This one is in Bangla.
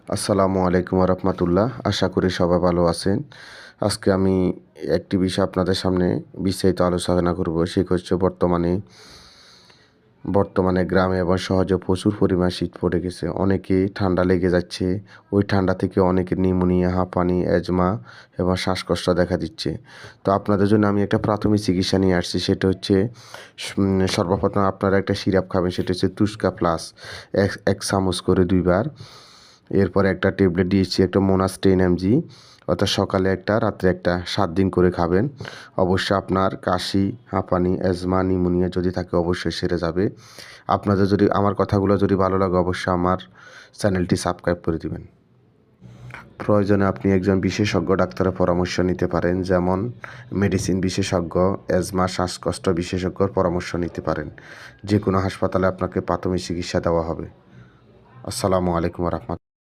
আসসালামু আলাইকুম রহমতুল্লাহ। আশা করি সবাই ভালো আছেন। আজকে আমি একটি বিষয় আপনাদের সামনে বিস্তারিত আলোচনা করব। সেটা হচ্ছে বর্তমানে গ্রামে এবং সহজে প্রচুর পরিমাণ শীত পড়ে গেছে। অনেকেই ঠান্ডা লেগে যাচ্ছে। ওই ঠান্ডা থেকে অনেকের নিউমোনিয়া, হাঁপানি, অ্যাজমা এবং শ্বাসকষ্ট দেখা দিচ্ছে। তো আপনাদের জন্য আমি একটা প্রাথমিক চিকিৎসা নিয়ে আসছি। সেটা হচ্ছে সর্বপ্রথম আপনারা একটা সিরাপ খাবেন। সেটা হচ্ছে তুস্কা প্লাস, এক চামচ করে 2 বার। এরপরে একটা ট্যাবলেট দিয়েছি, একটা মোনাস 10 mg, অর্থাৎ সকালে একটা, রাত্রে একটা, 7 দিন করে খাবেন। অবশ্যই আপনার কাশি, হাঁপানি, অ্যাজমা, নিউমোনিয়া যদি থাকে অবশ্যই সেরে যাবে। আপনাদের যদি আমার কথাগুলো যদি ভালো লাগে অবশ্যই আমার চ্যানেলটি সাবস্ক্রাইব করে দিবেন। প্রয়োজনে আপনি একজন বিশেষজ্ঞ ডাক্তারের পরামর্শ নিতে পারেন, যেমন মেডিসিন বিশেষজ্ঞ, অ্যাজমা, শ্বাসকষ্ট বিশেষজ্ঞর পরামর্শ নিতে পারেন। যে কোনো হাসপাতালে আপনাকে প্রাথমিক চিকিৎসা দেওয়া হবে। আসসালামু আলাইকুম রহমতুল্লাহ।